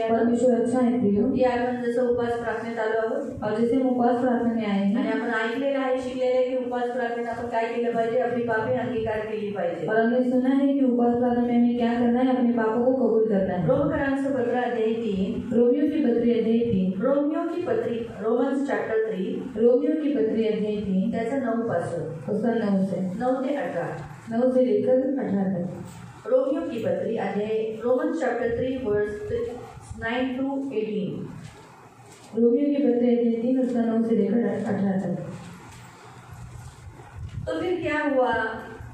परमेश्वर अच्छा आहे प्रिय। की आपण जसं उपास प्रार्थनेत आलो आहोत और जैसे हम उपवास प्रार्थना में आए हैं आणि आपण ऐकलेलं आहे शिकलेलं आहे की उपवास प्रार्थनेत आपण काय केलं पाहिजे, अपनी पापे अंगीकार केली पाहिजे। और हमने सुना है कि उपवास प्रार्थना में हमें क्या करना है, अपने पापों को कबूल करना है। रोमकरांचं पत्र अध्याय 3, रोमियो की पत्री अध्याय 3, रोमियो की पत्री रोमन्स चैप्टर 3, रोमियो की पत्री अध्याय 3 त्याचा 9 पासून उसका 9 से 18 9 से लेकर 18 तक। रोमियो की पत्री अध्याय रोमन्स चैप्टर 3 वर्स 9 to 18। रोमियो की पत्री अध्याय 3 उसका 9 से लेकर 18 तक। तो फिर क्या हुआ,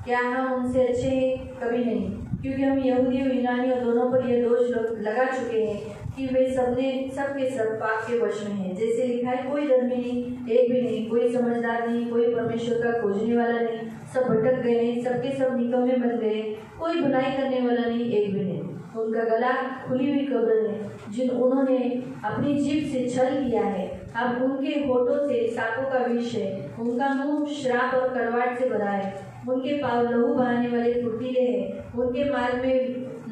क्या हम उनसे अच्छे कभी नहीं, क्योंकि हम यहूदी और यूनानी और दोनों पर यह दोष लगा चुके हैं कि वे सबके सब पाप के वश में हैं। जैसे लिखा है, कोई धर्मी नहीं, एक भी नहीं, कोई समझदार नहीं, कोई परमेश्वर का खोजने वाला नहीं, सब भटक गए, सबके सब निकम्मे बन गए, कोई बुराई करने वाला नहीं, एक भी नहीं। उनका गला खुली हुई कब्र है, जिन उन्होंने अपनी जीभ से छल किया है। अब उनके होठों से सांपों का विष है, उनका मुंह श्राप और कड़वाहट से भरा है, उनके पाँव लहू बहाने वाले फुर्तीले हैं, उनके मार्ग में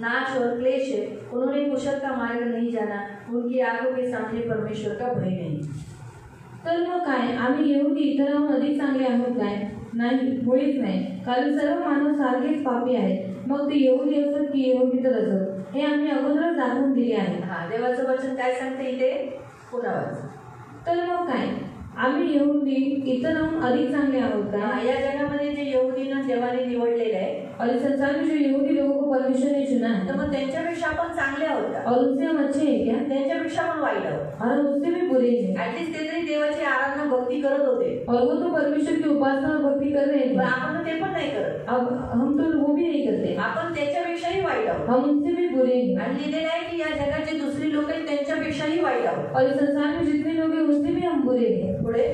नाश और क्लेश है, उन्होंने कुशल का मार्ग नहीं जाना, उनकी आंखों के सामने परमेश्वर का भय नहीं। तर मग काय, आम्ही यहूदी इतरांहून अधिक चांगले आहोत काय? नाही, मुळीच नाही, कारण सर्व मानव सारखेच पापी आहेत, मग ते यहूदी असत की यहूदीतर असत, हे आम्ही अगोदरच दाखवून दिले आहे। देवाचं वचन काय सांगते इथे, पुन्हा वाचा। तर मग काय, आम्ही यहूदी इतरांहून अधिक चांगले आहोत का? या जगामध्ये जे यहूदींना देवाने निवडलेले आहे और संसार में जो यहूदी लोगों को परमेश्वर ने चुना है, तो मग त्यांच्यापेक्षा आपण चांगले आहोत का? और उनसे हम अच्छे हैं क्या? त्यांच्यापेक्षा आपण वाईट आहोत और उससे भी बुरे हैं। ऍटलीस्ट ते तरी देवाची आराधना भक्ती करत होते और वो तो परमेश्वर की उपासना और भक्ती कर रहे थे, पण आपण ते पण नाही करत। अब हम तो वो भी नहीं करते, आपण त्याच्यापेक्षाही वाईट आहोत, हम उनसे भी बुरे हैं। आणि लिहिलेलं आहे की या जगात जे दुसरी लोक आहेत त्यांच्यापेक्षाही वाईट आहोत और संसार में जितने लोग हैं उनसे भी हम बुरे हैं। पुढे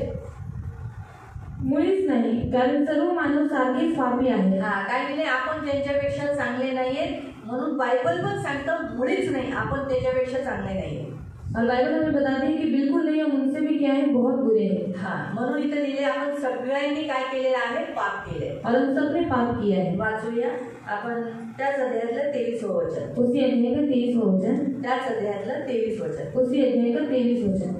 मुळीच नाही, कारण सर्व मानव सारखेच पापी आहेत। काय लिहिले, आपण त्यांच्यापेक्षा चांगले नाहीयेत, म्हणून बायबल पण सांगतं मुळीच नाही, आपण त्याच्यापेक्षा चांगले नाहीये। और बाइबल हमें बताते हैं कि बिल्कुल नहीं, हम उनसे भी क्या है, बहुत बुरे हैं। म्हणून इथे लिहिले, आपण सगळ्यांनी काय केलेलं आहे, पाप केले और हम सबने पाप किया है। वाचूया आपण त्याच अध्यायातलं 23 वचन, उसी अध्याय का 23 वचन, त्याच अध्यायातलं 23 वचन, उसी अध्याय का 23 वचन।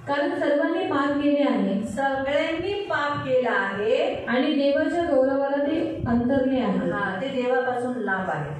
कारण सर्वांनी पाप केले आहे, सगळ्यांनी पाप केला आहे आणि देवाच्या गौरवाला ते अंतरले आहे। ते देवापासून लांब आहे।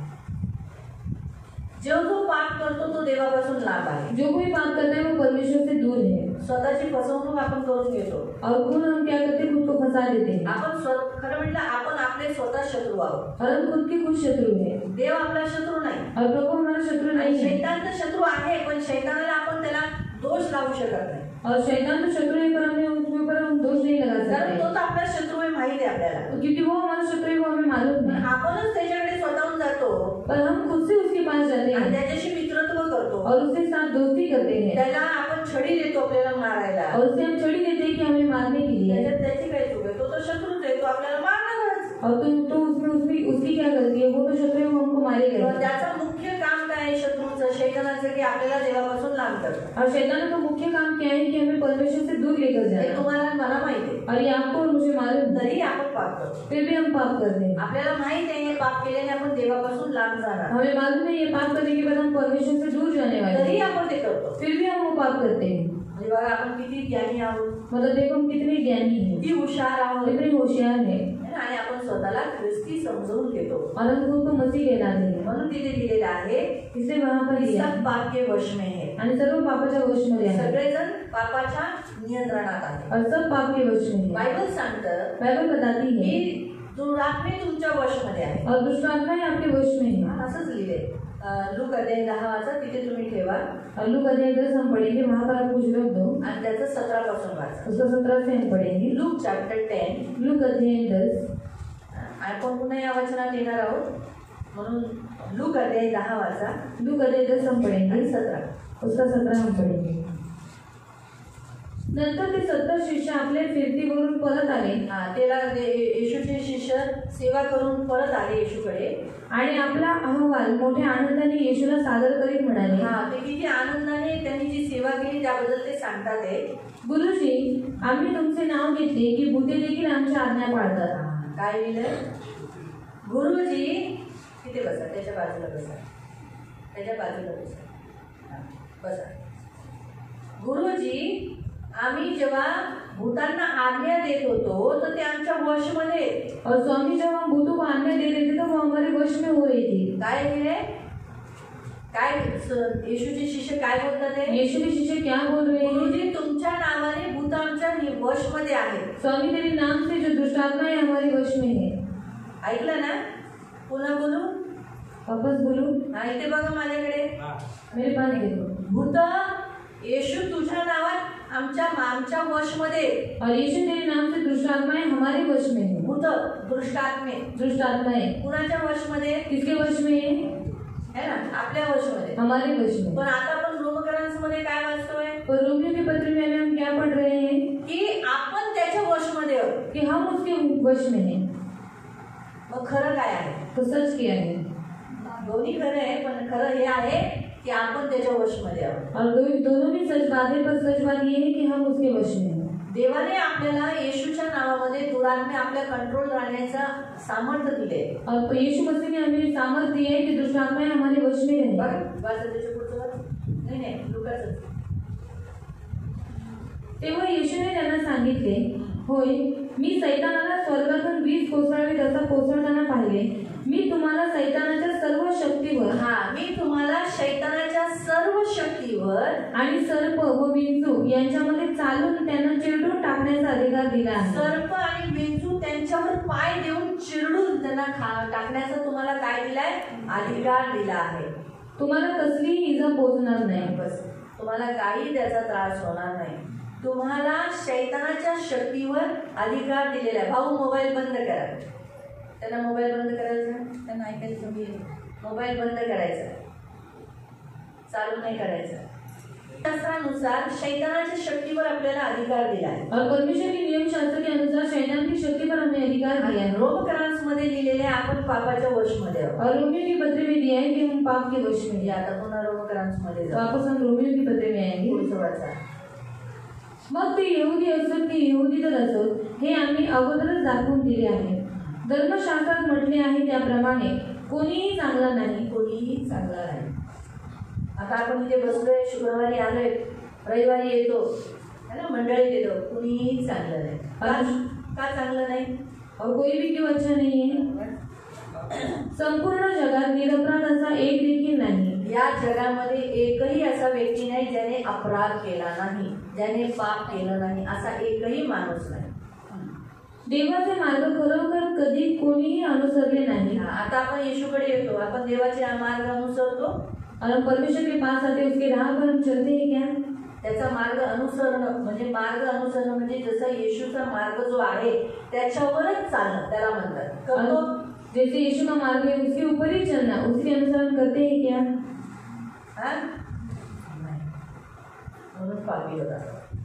जो पाप करतो तो देवापासून लांब आहे। जो कोई पाप करता है वो परमेश्वर से दूर है। स्वतःची फसवणूक आपण करून घेतो और खुद हम क्या करते, खुद को फंसा देते हैं। आपण खरं म्हटलं, आपण आपले स्वतः शत्रू आहोत और हम खुद के खुद शत्रु है। देव आपला शत्रू नाही और प्रभु हमारा शत्रु नहीं है। शैतान तर शत्रू आहे, पण शैतानाला आपण त्याला दोष लावू शकत नाही और शैतान तो शत्रु है, पर हमें उसके ऊपर हम दोष नहीं लगा सकते, कारण तो तर आपला शत्रु है, माहिती आहे आपल्याला, क्योंकि वो हमारा शत्रु है, वो हमें मालूम है। आपणच त्याच्याकडे स्वतःहून जातो, पर हम खुद से उसके पास जाते हैं, त्याच्याशी मित्रत्व करतो और उसके साथ दोस्ती करते हैं। त्याला आपण छडी देतो आपल्याला मारायला और उसे हम छडी देते हैं कि हमें मारने के लिए। त्याची काय चूक आहे, तो तो शत्रूच आहे, तो आपल्याला मारणारच। और तो उसमें उसकी क्या गलती है, वो तो शत्रु है, वो हमको मारेगा। त्याचा मुख्य काम काय आहे शत्रूचं, शैतानाचं, की आपल्याला देवापासून लांब करतो। और शैतान का मुख्य काम क्या है कि हमें परमेश्वर से दूर लेकर जाए। तुम्हाला मला माहिती आहे और ये आपको और मुझे मालूम, तरी आपण पाप करतो, फिर भी हम पाप करते हैं। आपल्याला माहित आहे हे पाप केल्याने आपण देवापासून लांब जाणार, हमें मालूम है ये पाप करने के बाद हम परमेश्वर से दूर जाने वाले, तरी आपण ते करतो, फिर भी हम वो पाप करते हैं। म्हणजे बघा आपण किती ज्ञानी आहोत, मतलब देखो हम कितने ज्ञानी हैं, किती हुशार आहोत, कितने होशियार हैं, आणि आपण स्वतःला ख्रिस्ती समजून घेतो और हम खुद को मसीह कहलाते हैं। म्हणून तिथे दिलेलं आहे, इसे वहां पर सब पाप के वश में है आणि सर्व पापाच्या वश मध्ये आहे, सगळेजण पापाच्या नियंत्रणात आहेत और सब पाप के वश में है। बाइबल सांगतं, बाइबल बताती है की दुरात्मे तुमच्या वश मध्ये आहे और दुष्ट आत्मा आपके वश में है। असंच लिहिलंय लूक अध्याय 10 वाचा, तिथे तुम्ही ठेवा। लूक अध्याय 10 हम पढ़ेंगे, वहां पर आपको जरूर दो, आणि त्याचं 17 पासून वाचा, उसका 17 से हम पढ़ेंगे। लूक चैप्टर 10, लूक अध्याय 10, आपण पुन्हा या वचनात येणार आहोत, म्हणून लूक अध्याय 10 वाचा, लूक अध्याय 10 हम पढ़ेंगे, 17 उसका 17 हम पढ़ेंगे। नंतर ते 70 शिष्य आपल्या फिरतीवरून परत आले। त्याला येशूचे शिष्य सेवा करून परत आले येशूकडे आणि आपला अहवाल मोठ्या आनंदाने येशूला सादर करीत म्हणाले. ते किती आनंदाने त्यांनी जी सेवा केली त्याबद्दल ते सांगतात आहे. गुरुजी, आम्ही तुमचे नाव घेतले की भूते देखील आमच्या आज्ञा पाळतात. काय लिहिलं? गुरुजी तिथे बसा, त्याच्या बाजूला बसा, त्याच्या बाजूला बसा, बसा. गुरुजी, आम्ही जेव्हा भूतांना आज्ञा देत होतो तर ते आमच्या वशमध्ये. और स्वामी जब हम भूतों को आज्ञा दे रहे थे तो वो हमारे वश में हो रही थी. काय लिहिले? काय येशूचे शिष्य काय बोलतात? यीशु के शिष्य क्या बोल रहे हैं? गुरुजी, तुमच्या नावाने भूत आमच्या वशमध्ये आहेत. स्वामी, तेरे नाम से जो दुष्ट आत्माएं हमारे वश में है. ऐकलं ना? पुन्हा बोलू? वापस बोलू? हा, इथे बघा माझ्याकडे. मेरे पास देखो. भूत येशू तुझ्या नावात आमच्या वशमध्ये. और यीशु तेरे नाम से दुष्ट आत्माएं हमारे वश में है. भूत दुष्ट आत्माएं कुणाच्या वशमध्ये? किसके वश में है ना? आपल्या वशमध्ये, हमारे वश में. पण आता आपण रोमकरांमध्ये काय वाचतोय? और रोमियो के पत्र में हम क्या पढ़ रहे हैं? की आपण त्याच्या वशमध्ये आहोत, कि हम उसके वश में हैं. मग खरं काय आहे? तो सच क्या है? दोन्ही खरं आहे, पण खरं हे आहे की आपण त्याच्या वशमध्ये आहोत. और दोनों भी सच बात है, पर सच बात ये है कि हम उसके वश में हैं. देवाने आपल्याला येशूच्या नावामध्ये दुरात्मे आपल्या कंट्रोल राहण्याचं सामर्थ्य दिले. और यीशु मसीह ने हमें सामर्थ्य दिया है कि दुष्ट आत्माएं हमारे वश में रहें. त्याच्या पुढचं नाही लुकाचं. तेव्हा येशूने त्यांना सांगितले, होय, मी सैतानाला स्वर्गातून वीज कोसळावी तसा कोसळताना पाहिले. मी तुम्हाला सैतानाच्या सर्व शक्तीवर मी तुम्हाला शैतानाच्या सर्व शक्तीवर आणि सर्प व विंचू यांच्यामध्ये चालून त्यांना चिरडून टाकण्याचा अधिकार दिला आहे. सर्प आणि विंचू त्यांच्यावर पाय देऊन चिरडून त्यांना टाकण्याचा तुम्हाला काय दिलाय? अधिकार दिला आहे. तुम्हाला कसलीही इजा पोहोचणार नाही. बस, तुम्हाला काही त्याचा त्रास होणार नाही. तुम्हाला शैतानाच्या शक्तीवर अधिकार दिलेला आहे. भाऊ, मोबाईल बंद करा. त्यांना मोबाईल बंद करायचा, त्यांना ऐकायचं कमी आहे. मोबाईल बंद करायचा, चालू नाही करायचा. शास्त्रानुसार शैतानाच्या शक्तीवर आपल्याला अधिकार दिला आहे. और परमेश्वर के नियम शास्त्र के अनुसार शैतान की शक्ति पर हमें अधिकार दिया है. रोमकरांमध्ये लिहिलेले आपण पापाच्या वशमध्ये आहोत. और रोमियो के पत्र में दिया है कि हम पाप के वश में. आता पुन्हा रोमकरांमध्ये वापस हम रोमियो के पत्र में आएंगे. पुढचं वाचा. मग ते यहुदी असोत की यहुदीतर असोत, हे आम्ही अगोदरच दाखवून दिले आहे. धर्मशास्त्रात म्हटले आहे त्याप्रमाणे कोणीही चांगला नाही. कोणीही चांगला नाही. आता आपण इथे बसलोय, शुक्रवारी आलोय, रविवारी येतो, है ना, मंडळीत येतो, कुणीही चांगलं नाही. का चांगलं नाही? और कोई भी क्यों अच्छा नहीं है? संपूर्ण जगात निरपराध असा एक देखील नाही. या जगामध्ये एकही असा व्यक्ती नाही ज्याने अपराध केला नाही, ज्याने पाप केलं नाही, असा एकही माणूस नाही. देवाचे मार्ग खरोखर कधी कोणीही अनुसरले नाही. आता आपण येशूकडे येतो, आपण देवाचे मार्ग अनुसरतो. और परमेश्वर के पास आते उसके राह पर हम चलते हैं क्या? त्याचा मार्ग अनुसरणं म्हणजे जसं येशूचा मार्ग जो आहे त्याच्यावरच चालणं त्याला म्हणतात. करतो जैसे यीशु का मार्ग है उसके ऊपर ही चलना, उसके अनुसरण करते हैं क्या? म्हणून पापी होता,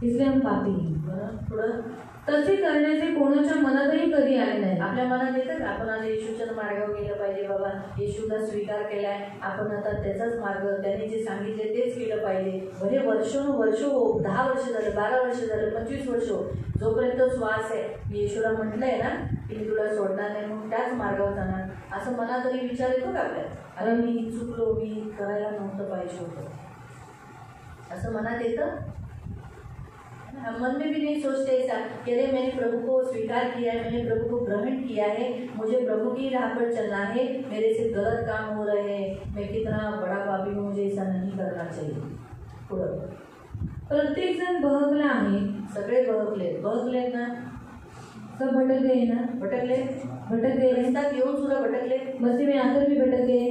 इसलिए हम पापी हैं. पुढं तसे करण्याचे कोणाच्या मनातही कधी आले नाही. आपल्या मनात येतं का आपण आज येशूच्या मार्गावर गेलं पाहिजे, बाबा येशूला स्वीकार केलाय, आपण आता त्याचाच मार्ग, त्यांनी जे सांगितले तेच केलं पाहिजे. भले वर्ष हो, 10 वर्ष झालं, 12 वर्ष झालं, 25 वर्ष हो, जोपर्यंत श्वास आहे मी येशूला म्हटलंय ना की मी तुला सोडणार नाही, म्हणून त्याच मार्गावर जाणार, असं मनातही विचार येतो का आपल्या? अरे मी चुकलो, मी करायला नव्हतं पाहिजे होतं, असं मनात येतं. मन में भी नहीं सोचते ऐसा कि अरे मैंने प्रभु को स्वीकार किया है, मैंने प्रभु को ग्रहण किया है, मुझे प्रभु की राह पर चलना है, मेरे से गलत काम हो रहे हैं, मैं कितना बड़ा पापी हूँ, मुझे ऐसा नहीं करना चाहिए. पुढं प्रत्येक जण बहकला आहे. सगळे बहकले ना, सब भटक गए ना, भटक गए रस्त्यात येऊन सुद्धा भटकले, मस्ती में आकर भी भटक गए,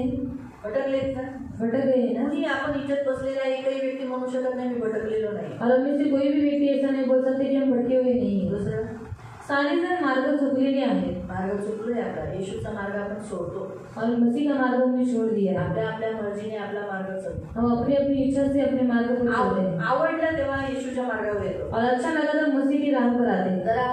भटकलेत ना. कुणी आपण इज्जत बसलेला एकही व्यक्ती म्हणू शकत नाही मी भटकलेलो नाही. और हमें से कोई भी व्यक्ति ऐसा नहीं बोल सकते कि हम भटके हुए नहीं. दुसरं सारे जन मार्ग चुकलेले आहेत मार्ग चुकलोय आपला, येशूचा मार्ग आपण सोडतो और मसीह का मार्ग हमने छोड़ दिया है। आपल्या आपल्या मर्जीने आपला मार्ग चलतो। हम अपनी अपनी इच्छा से अपने मार्ग को चलते हैं आवडलं तेव्हा येशूच्या मार्गावर येतो और अच्छा लगा तो मसीह की राह पर आते हैं। जरा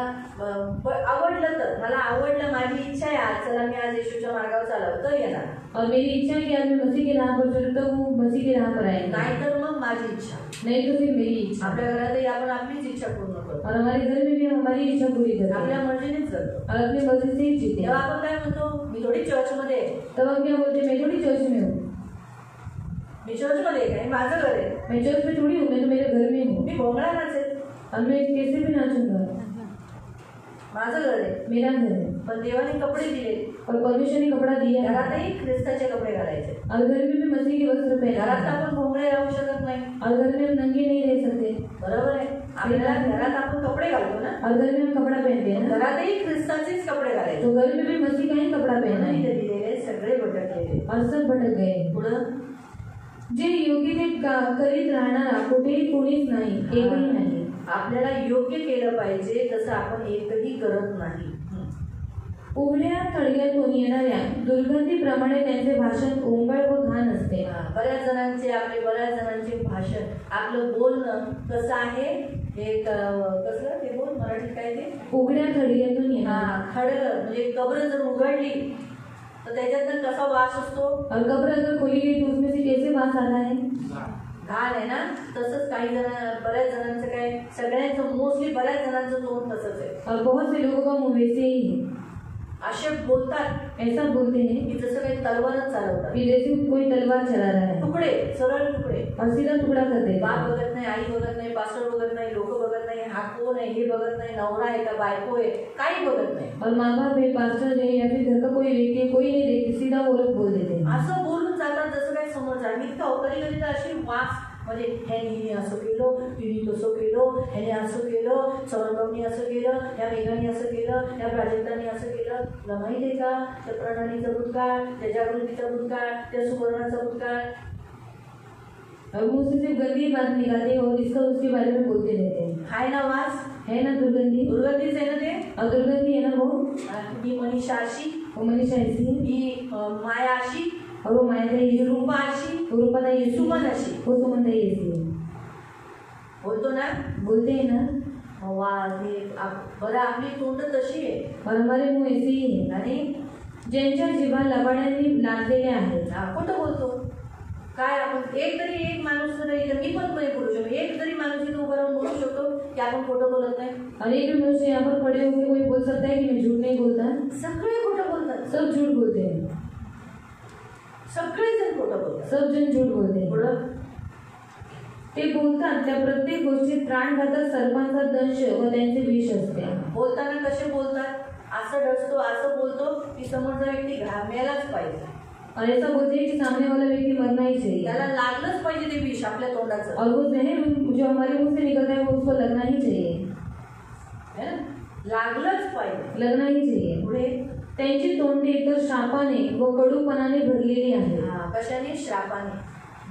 आवडलं तर मला आवडलं, माझी इच्छा आहे आज चला मी आज येशूच्या मार्गावर चालव तर येणार, और मेरी इच्छा है कि आज मैं मसीह की राह पर चलूं तो वो मसीह की राह पर आएंगे, नाहीतर मग माझी इच्छा। नहीं तो फिर मेरी इच्छा। आपल्या घरातही आपण आपलीच इच्छा पूर्ण करतो और हमारे घर में भी हम हमारी इच्छा पूरी करते आपल्या हैं मर्जीनेच करतो। और अपनी मर्जी से ही जीते तेव्हा हैं। आपण काय म्हणतो, मी थोडी चर्चमध्ये आहे, तब हम क्या बोलते हैं, मैं थोड़ी चर्च में हूँ, मी चर्चमध्ये आहे काय, माझं घर आहे, मैं चर्च में थोड़ी हूँ, मैं तो मेरे घर में हूँ मी भोंगळा नाचेल, और मैं कैसे भी नाचूंगा, माझं घर आहे। मेरा घर है पण देवाने कपडे दिले, और परमेश्वर ने कपड़ा दिया है घरातही ख्रिस्ताचे कपडे घालायचे, और घर में भी मसीह के वस्त्र पहना घरात है आपण भोंगळे राहू शकत नाही, और घर में हम नंगे नहीं रह सकते बरोबर आहे। आपल्याला घरात आपण कपडे घालतो ना, और घर में हम कपड़ा पहनते हैं ना, घरातही ख्रिस्ताचेच कपडे घालायचे, तो घर में भी मसीह का ही कपड़ा पहना इथे है दिलेले सगळे भटकलेले। और सब भटक गए। पुढं जे योग्य ते करीत राहणारा कुठेही कोणीच नाही, एकही नाही। आपल्याला योग्य केलं पाहिजे तसं आपण एकही करत नाही। उघड्या थडग्यातून येणाऱ्या दुर्गंधीप्रमाणे त्यांचे भाषण ओंगळ व घाण असते। बऱ्याच जणांचे भाषण, आपलं बोलणं कसं आहे, हे कसं ते बोल मराठीत काय ते, उघड्या थडग्यातून येणार, खडं म्हणजे कब्र जर उघडली तर त्याच्यातनं कसा वास असतो, और कब्र अगर खोली गई तो उसमें से कैसे वास आता है, घाण आहे ना। तसंच बऱ्याच जणांचं काय, सगळ्यांचं मोस्टली बऱ्याच जणांचं तोंड तसंच आहे, और बहुत से लोगों का मुंह वैसे ही है, असे बोलतात ऐसा बोलते हैं की जसं काही तलवारच चालवतात, कि जैसे कोई तलवार चला रहा है तुकडे सरळ तुकडे, और सीधा टुकड़ा कर देते बाप हैं। बघत नाही, आई बघत नाही, पास्टर बघत नाही, लोक बघत नाही, हा कोण आहे हे बघत नाही, नवरा आहे का बायको आहे काही बघत नाही, और माँ बाप है, पास्टर है या फिर घर का कोई व्यक्ति है, कोई नहीं देखते, सीधा वो लोग बोल देते हैं। असं बोलून जातात जसं काही समोर जा। मी कधी कधी तर अशी वास म्हणजे ह्याने असं केलं, तिने तसं केलं, ह्याने असं केलं, सौरभने असं केलं, या मेघाने असं केलं, या प्राजक्ताने असं केलं। तुला माहिती आहे का, त्या प्रणालीचा भूतकाळ, त्या जागृतीचा भूतकाळ, त्या सुवर्णाचा भूतकाळ, और मुंह से सिर्फ गंदी बात निकालते हैं और इसका उसके बारे में बोलते रहते हैं। हाय ना वास, है ना दुर्गंधी, दुर्गंधीच आहे ना ते, और दुर्गंधी है ना वो ही मनीषा अशी, वो मनीषा ऐसी है, ही माया अशी, और वो माया ही ही रूपा अशी, रूपा ऐसी, सुमन अशी, वो सुमन ऐसी है, बोलतो ना, बोलते हैं ना। वा हे बरं आपली तोंड तशी आहे और हमारे मुंह ऐसे ही है, आणि ज्यांच्या जिभा लबाड्यांनी लादलेल्या आहेत। खोटं बोलतो काय आपण, एक माणूस जर इथं, मी पण बोलू शकतो, एक जरी माणूस इथं उभं राहून बोलू शकतो की आपण खोटं बोलत नाही, और एक भी मनुष्य यहाँ पर खड़े होकर कोई बोल सकता है कि मैं झूठ नहीं बोलता, सगळे खोटं बोलतात, सब झूठ बोलते हैं, सगळेजण खोटं बोलतात, सब जन झूठ बोलते हैं। पुढं ते बोलतात त्या प्रत्येक गोष्टीत प्राणघातक सर्पांचा दंश व त्यांचे विष असते। बोलताना कसे बोलतात, असं डसतो, असं बोलतो की समोरचा व्यक्ती घामेलाच पाहिजे, और ऐसा बोलते हैं कि सामने वाला व्यक्ति मरना ही चाहिए, त्याला लागलंच पाहिजे ते विष आपल्या तोंडाचं, और वो जहर जो हमारे मुंह से निकलता है वो उसको लगना ही चाहिए, है ना, लागलंच पाहिजे, लगना ही चाहिए। पुढे त्यांची तोंडे एकतर शापाने व कडूपणाने भरलेली आहेत। कशाने, श्रापाने,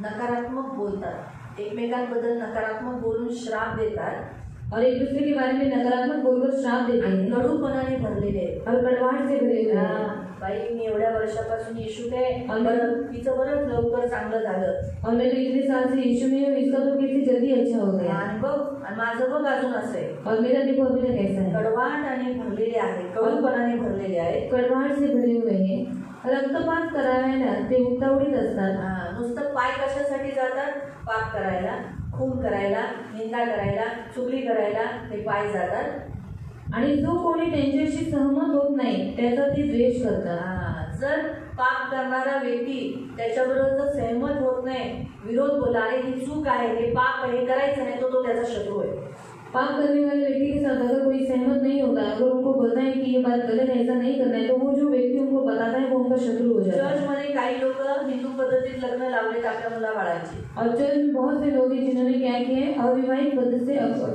नकारात्मक बोलतात, एकमेकांबद्दल नकारात्मक बोलून श्राप देतात, और एक दूसरे के बारे में नकारात्मक बोलकर श्राप देते हैं, कडूपणाने भरलेले आहेत, और कड़वाहट से भरे हुए हैं। बाई मी एवढ्या वर्षापासून येशू काय बरं, तिचं बरंच लवकर चांगलं झालं, और मैं तो इतने साल से यीशु में हूँ, इसका तो कितनी जल्दी अच्छा हो गया, आणि बघ, आणि माझं बघ अजून असं आहे, और मेरा देखो अभी तक ऐसा है, कडवाटाने भरलेले आहे, कडूपणाने भरलेले आहे, कड़वाहट से भरे हुए हैं। रक्तपात करायला ते उतावळीत असतात। नुसतं पाय कशासाठी जातात, पाप करायला, खून करायला, निंदा करायला, चुगली करायला ते पाय जातात, आणि जो कोणी त्यांच्याशी सहमत होत नाही त्याचा ते द्वेष करतात। जर पाप करणारा व्यक्ती त्याच्याबरोबर जर सहमत होत नाही, विरोध बोला, अरे ही चूक आहे, हे पाप आहे, हे करायचं नाही, तो त्याचा शत्रू आहे। पाप करने वाले व्यक्ति के साथ अगर कोई सहमत नहीं होता, अगर उनको बोलता है कि ये बात गलत है, ऐसा नहीं करना है, तो वो जो व्यक्ति उनको बताता है वो उनका शत्रु हो जाता है। चर्च मध्ये काही लोक हिंदू पद्धतीत लग्न लावले आपल्या मुला बाळांची, और चर्च में बहुत से लोग हैं जिन्होंने क्या किया है, अविवाहित पद्धति से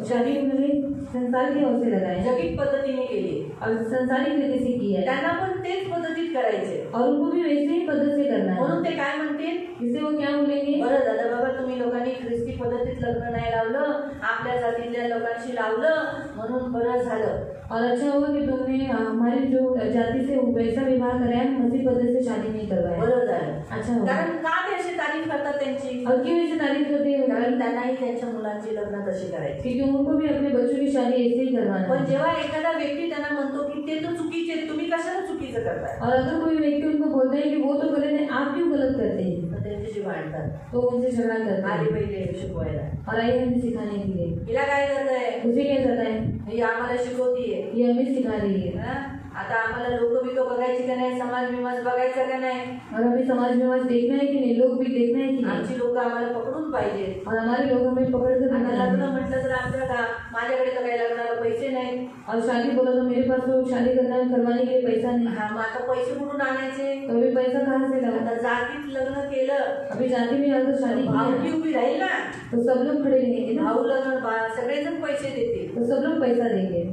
शादी उन्होंने संसार की ओर से लगाए, जगिक पद्धतीने केली, और संसारिक रीति से किया है, त्यांना पण तेच पद्धतीत करायचे, और उनको भी वैसे ही पद्धत से करना है। म्हणून ते काय म्हणतील, इससे वो क्या बोलेंगे, बरं दादा बाबा तुम्ही लोकांनी ख्रिस्ती पद्धतीत लग्न नाही लावलं, आपल्या जातीतल्या लोकांशी लावलं म्हणून बरं झालं, और अच्छा होगा कि तुमने हमारी जो जाति से वैसा विवाह कराया, मसीह पद्धति से शादी नहीं करवाया। बरं झालं. अच्छा होगा. कारण का ते अशी तारीफ करतात त्यांची? और क्यों ऐसी तारीफ करते हैं? कारण त्यांनाही त्यांच्या मुलांची लग्न तशी करायची. क्योंकि उनको भी अपने बच्चों की शादी ऐसे ही करवाना. पण जेव्हा एखादा व्यक्ती त्यांना म्हणतो की ते तो चुकीचे, तुम्ही कशाला चुकीचं करताय? और अगर कोई व्यक्ति उनको बोलता है कि वो तो गलत है, आप क्यों गलत करते हैं, तर त्यांच्याशी भांडतात. तो उनसे झगड़ा करते हैं. आली पहिले शिकवायला. और आइए हमें सिखाने के लिए. हिला काय करताय? उसे क्या करता है? ही आम्हाला शिकवतीये. ये हमें सिखा रही है. हा? आता आम्हाला लोक बिक बघायची का नाही, समाज विमाज बघायचा का नाही? और हमें समाज में आज देखना है कि नहीं, लोग भी देखना है कि नहीं. आमची लोक आम्हाला पकडून पाहिजे. और हमारे लोग हमें पकड़ कर आता रखना लग्न है. म्हटलं तर आमच्या माझ्याकडे तर काही लग्नाला पैसे नाही. और शादी बोला तो मेरे पास तो शादी करवाने के लिए पैसा नहीं. हा, मग आता पैसे कुठून आणायचे? तो अभी पैसा कहाँ से लाऊं? आता जातीत लग्न केलं, अभी जाति में अगर शादी भावकी की उभी राहील ना, तो सब लोग खड़े रहेंगे ना, भाऊ लग्न सगळेजण पैसे देतील. तो सब लोग पैसा देंगे.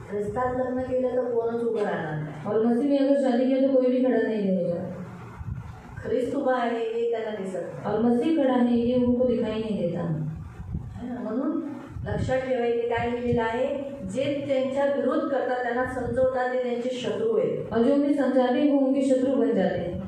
ख्रिस्तात लग्न केलं तर कोणच उभं राहणार नाही. और मसीह में अगर शादी किया तो कोई भी खड़ा नहीं रहेगा. ख्रिस्त उभा आहे हे त्यांना दिसत नाही. और मसीह खड़ा है ये उनको दिखाई नहीं देता. है ना? म्हणून लक्षात ठेवायचे काय लिहिलेलं आहे, जे त्यांच्या विरोध करतात त्यांना समजवतात ते त्यांचे शत्रू आहेत. और जो उन्हें समझाते हैं वो उनके शत्रु बन जाते हैं.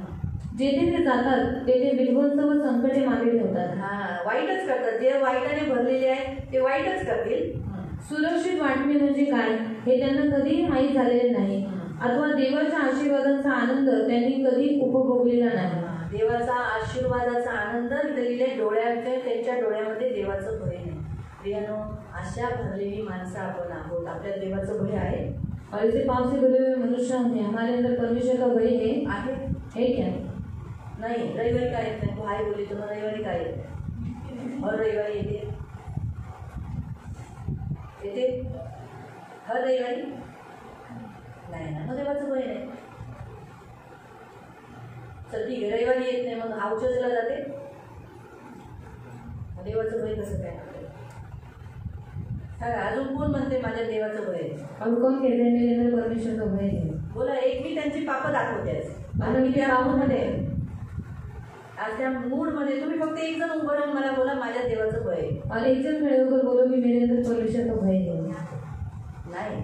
जेथे ते जातात तेथे विध्वंस व संकटे मागे ठेवतात. हा, वाईटच करतात. जे वाईटाने भरलेले आहेत ते वाईटच करतील. सुरक्षित वाटणे म्हणजे काय हे त्यांना कधीही माहीत झालेले नाही, अथवा देवाच्या आशीर्वादाचा आनंद त्यांनी कधी उपभोगलेला नाही. देवाचा आशीर्वादाचा आनंद दिलेल्या डोळ्याचे त्यांच्या डोळ्यामध्ये देवाचं भय नाही. प्रियानो, अशा भरलेली माणसं आपण आहोत. आपल्या देवाचं भय आहे. और इसे पाप से भरे हुए मनुष्य हैं, हमारे अंदर परमेश्वर का भय है क्या? नाही. रविवारी काय येत नाही. तू हाय बोलली तर मग रविवारी काय येत नाही? हर रविवारी येते हर रविवारी नाही ना, मग देवाचं भय नाही. चल ठीक आहे, रविवारी येत नाही मग औषधला जाते. देवाचं भय कसं काय? सांगा, अजून कोण म्हणते माझ्या देवाचं भय? और कौन कहते हैं मेरे अंदर परमेश्वर का भय है? बोला. एक मी त्यांची पापं दाखवते आणि मी त्या पापं मूडमध्ये आज त्या मूडमध्ये तुम्ही फक्त एक जण उभं राहून मला बोला माझ्या देवाचं भय. और एक जन खड़े होकर बोलो कि मेरे अंदर परमेश्वर का भय है. नाही,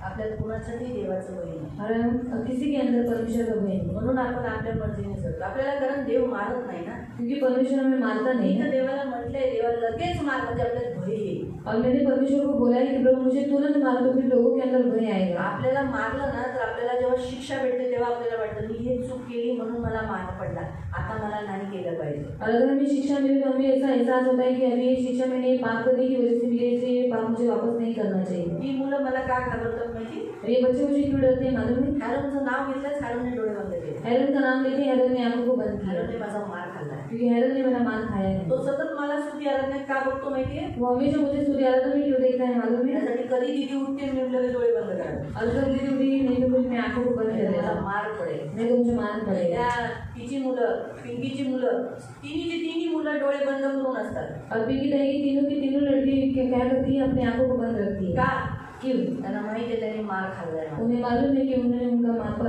आपल्याला कुणाच्याही देवाचं भय नाही. और किसी के अंदर परमेश्वर का भय नहीं. म्हणून आपण आपल्या मर्जीने जगतो. आपल्याला कारण देव मारत नाही ना, क्योंकि परमेश्वर हमें मारता नहीं तर है. देवाला म्हटलंय, देवा लगेच मार म्हणजे आपल्यात भय येईल. और मैंने परमेश्वर को बोला है कि प्रभु मुझे तुरंत मार दो, फिर लोगों के अंदर भय आएगा. आपल्याला मारलं ना तर आपल्याला जेव्हा शिक्षा भेटते तेव्हा आपल्याला वाटतं मी हे चूक केली म्हणून मला मार पडला, आता मला नाही केलं पाहिजे. और अगर हमें शिक्षा मिले तो हमें ऐसा एहसास होता है कि अभी ये शिक्षा मैंने ये पाप करने की वजह से मिले, इसलिए ये पाप मुझे वापस नहीं करना चाहिए. ही मुलं मला का घाबरतात माहिती? ये बच्चे मुझे क्यों डरते हैं मालूम है? हॅरोनचं नाव घेतलंच, हॅरोनने डोळे बंद केले. हेरन का नाम लेते हेरन ने आंखों को बंद किया, हॅरोनने माझा मार खाल्ला. क्योंकि हेरन ने मेरा मार खाया है. तो सतत मला स्तुती आराधनेत का बघतो माहितीये? वो हमेशा मुझे सूर्य आराधना में क्यों देखता है मालूम है? त्यासाठी कधी दिदी उठते मी लगेच डोळे बंद करायचे. और जब दीदी उठी नहीं तो फिर मैं आंखों को बंद कर मला देता. मार पडेल. नहीं तो मुझे मार पड़ेगा. त्या तिची मुलं, पिंकीची मुलं, तिन्ही मुलं डोळे बंद करून असतात. और पिंकी ताई की तीनों लड़की क्या करती है, अपनी आंखों को बंद रखती है. का? क्यों? त्यांना माहिती आहे त्यांनी मार खाल्लाय. उन्हें मालूम है कि उन्होंने